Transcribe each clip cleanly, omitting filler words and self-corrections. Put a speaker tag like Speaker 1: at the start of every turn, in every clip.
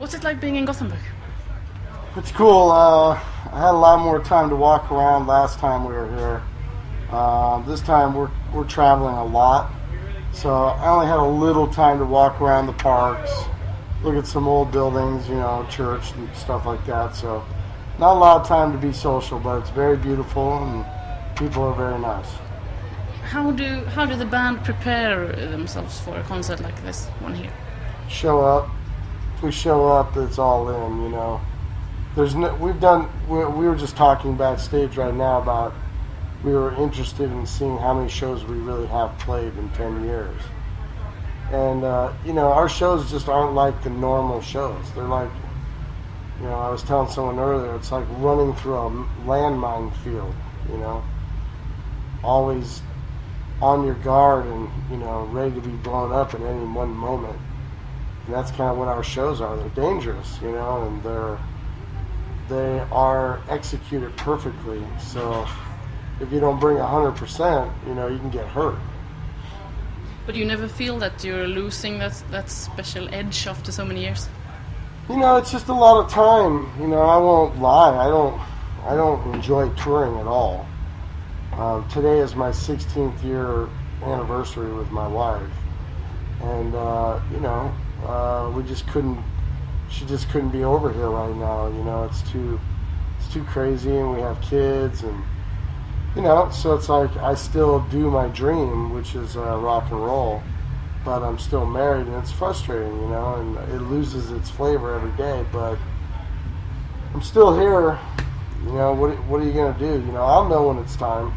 Speaker 1: What's it like being in Gothenburg?
Speaker 2: It's cool. I had a lot more time to walk around last time we were here. This time we're traveling a lot, so I only had a little time to walk around the parks, look at some old buildings, church and stuff like that. So not a lot of time to be social, but it's very beautiful and people are very nice.
Speaker 1: How do the band prepare themselves for a concert like this one here?
Speaker 2: Show up. If we show up, it's all in. We were just talking backstage right now about we were interested in seeing how many shows we really have played in 10 years. And, our shows just aren't like the normal shows. They're like, I was telling someone earlier, it's like running through a landmine field, always on your guard and, ready to be blown up at any one moment. And that's kind of what our shows are. They're dangerous, and they are executed perfectly. So if you don't bring 100%, you can get hurt.
Speaker 1: But you never feel that you're losing that special edge after so many years?
Speaker 2: It's just a lot of time. I won't lie. I don't enjoy touring at all. Today is my 16th year anniversary with my wife. And, she just couldn't be over here right now. It's too crazy, and we have kids, and so it's like I still do my dream, which is rock and roll, but I'm still married, and it's frustrating, and it loses its flavor every day. But I'm still here. What are you gonna do? I'll know when it's time.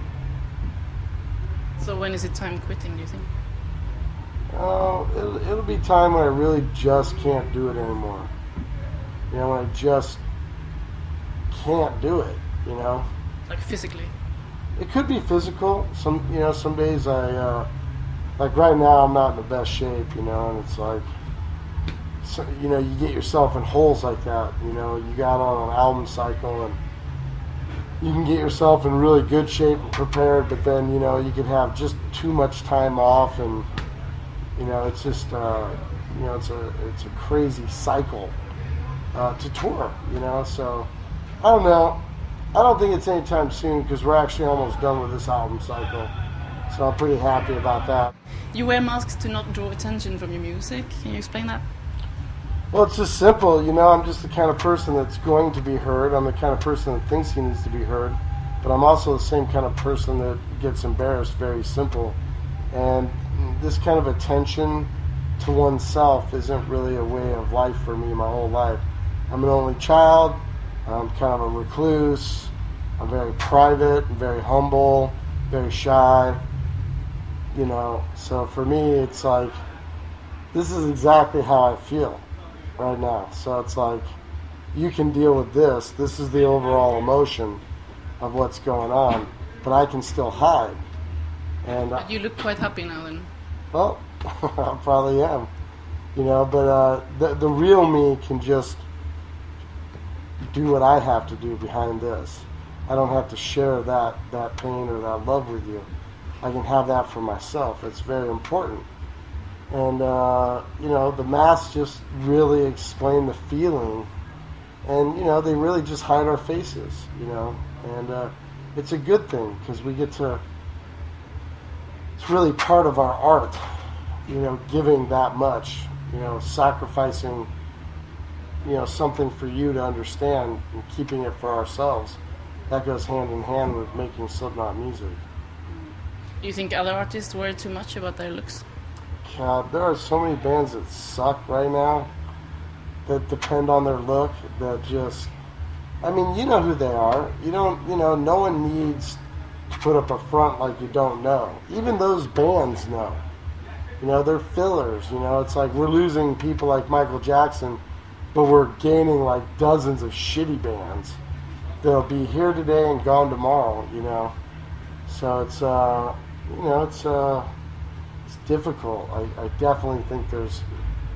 Speaker 1: So when is it time quitting, do you think?
Speaker 2: It'll be time when I really just can't do it anymore. When I just can't do it,
Speaker 1: Like physically?
Speaker 2: It could be physical. Some days like right now I'm not in the best shape, and it's like, you get yourself in holes like that, you got on an album cycle and you can get yourself in really good shape and prepared, but then, you can have just too much time off and, it's just, it's a crazy cycle to tour, so I don't know. I don't think it's anytime soon because we're actually almost done with this album cycle, so I'm pretty happy about that.
Speaker 1: You wear masks to not draw attention from your music. Can you explain that?
Speaker 2: Well, it's just simple, I'm just the kind of person that's going to be heard. I'm the kind of person that thinks he needs to be heard, but I'm also the same kind of person that gets embarrassed, very simple. And this kind of attention to oneself isn't really a way of life for me my whole life. I'm an only child. I'm kind of a recluse. I'm very private, very humble, very shy. So for me, it's like, this is exactly how I feel right now. So it's like, you can deal with this. This is the overall emotion of what's going on, but I can still hide. And
Speaker 1: but you look quite happy now then.
Speaker 2: Well, I probably am. But the real me can just do what I have to do behind this. I don't have to share that pain or that love with you. I can have that for myself. It's very important. And, the masks just really explain the feeling. And, they really just hide our faces, And it's a good thing because we get to, it's really part of our art, giving that much, sacrificing, something for you to understand and keeping it for ourselves. That goes hand in hand with making Slipknot music.
Speaker 1: Do you think other artists worry too much about their looks?
Speaker 2: God, there are so many bands that suck right now that depend on their look that just, you know who they are. No one needs to put up a front like you don't know. Even those bands know. They're fillers. It's like we're losing people like Michael Jackson, but we're gaining like dozens of shitty bands. They'll be here today and gone tomorrow, So it's difficult. I definitely think there's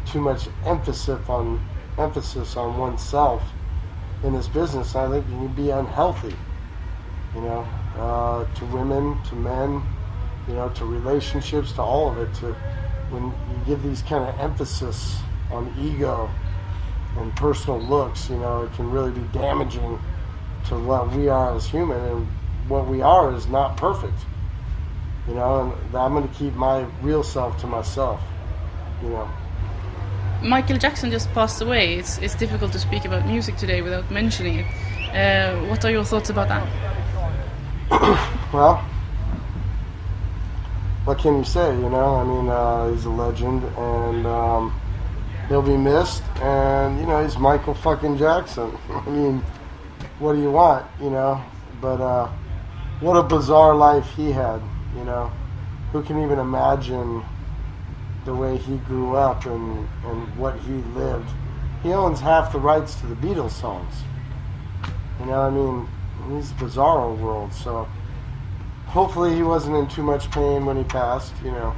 Speaker 2: too much emphasis on oneself in this business. I think you can be unhealthy, to women, to men, to relationships, to all of it. When you give these kind of emphasis on ego, and personal looks, you know, it can really be damaging to what we are as human, and what we are is not perfect, you know, and I'm going to keep my real self to myself, you know.
Speaker 1: Michael Jackson just passed away. It's difficult to speak about music today without mentioning it. What are your thoughts about that?
Speaker 2: Well, what can you say, you know? I mean, he's a legend, and he'll be missed, and, you know, he's Michael fucking Jackson. I mean, what do you want, you know? But what a bizarre life he had, you know? Who can even imagine the way he grew up and what he lived? He owns half the rights to the Beatles songs. You know, I mean, he's a bizarro world, so hopefully he wasn't in too much pain when he passed, you know.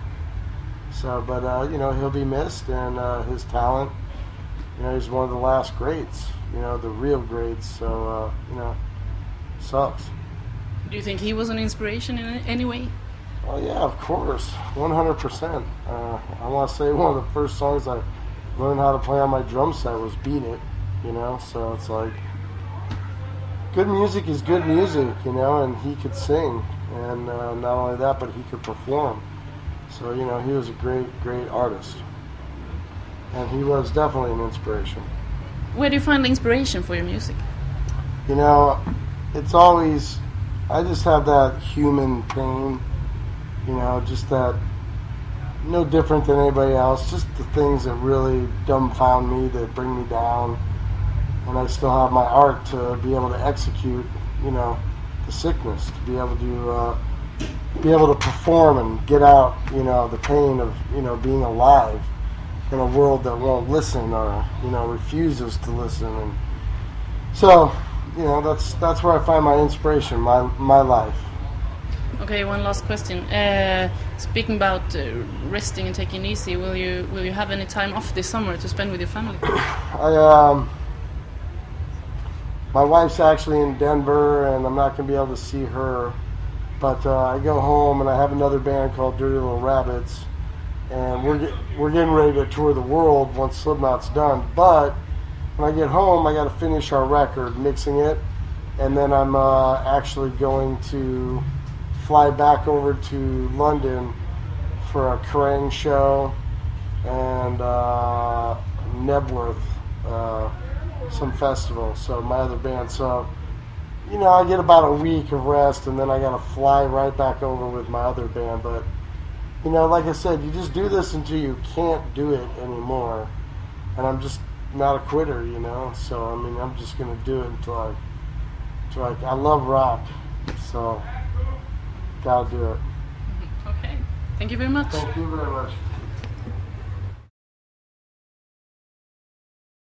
Speaker 2: So, but, you know, he'll be missed, and his talent, you know, he's one of the last greats, you know, the real greats, so, you know, sucks.
Speaker 1: Do you think he was an inspiration in any way?
Speaker 2: Oh, yeah, of course, 100%. I want to say one of the first songs I learned how to play on my drum set was Beat It, you know, so it's like, good music is good music, you know, and he could sing, and not only that, but he could perform. So, you know, he was a great, great artist, and he was definitely an inspiration.
Speaker 1: Where do you find the inspiration for your music?
Speaker 2: You know, it's always, I just have that human pain, you know, just that, no different than anybody else, just the things that really dumbfound me, that bring me down, and I still have my art to be able to execute, you know, the sickness, to be able to perform and get out, you know, the pain of, you know, being alive in a world that won't listen, or, you know, refuses to listen. And so, you know, that's where I find my inspiration, my life.
Speaker 1: Okay, one last question. Speaking about resting and taking it easy, will you have any time off this summer to spend with your family?
Speaker 2: My wife's actually in Denver, and I'm not going to be able to see her. But I go home, and I have another band called Dirty Little Rabbits, and we're getting ready to tour the world once Slipknot's done. But when I get home, I got to finish our record, mixing it, and then I'm actually going to fly back over to London for a Crahan show and Nebworth, some festival. So my other band. So, you know, I get about a week of rest, and then I got to fly right back over with my other band. But, you know, like I said, you just do this until you can't do it anymore. And I'm just not a quitter, you know. So, I mean, I'm just going to do it until I love rock. So, got to do it.
Speaker 1: Okay. Thank you very much.
Speaker 2: Thank you very much.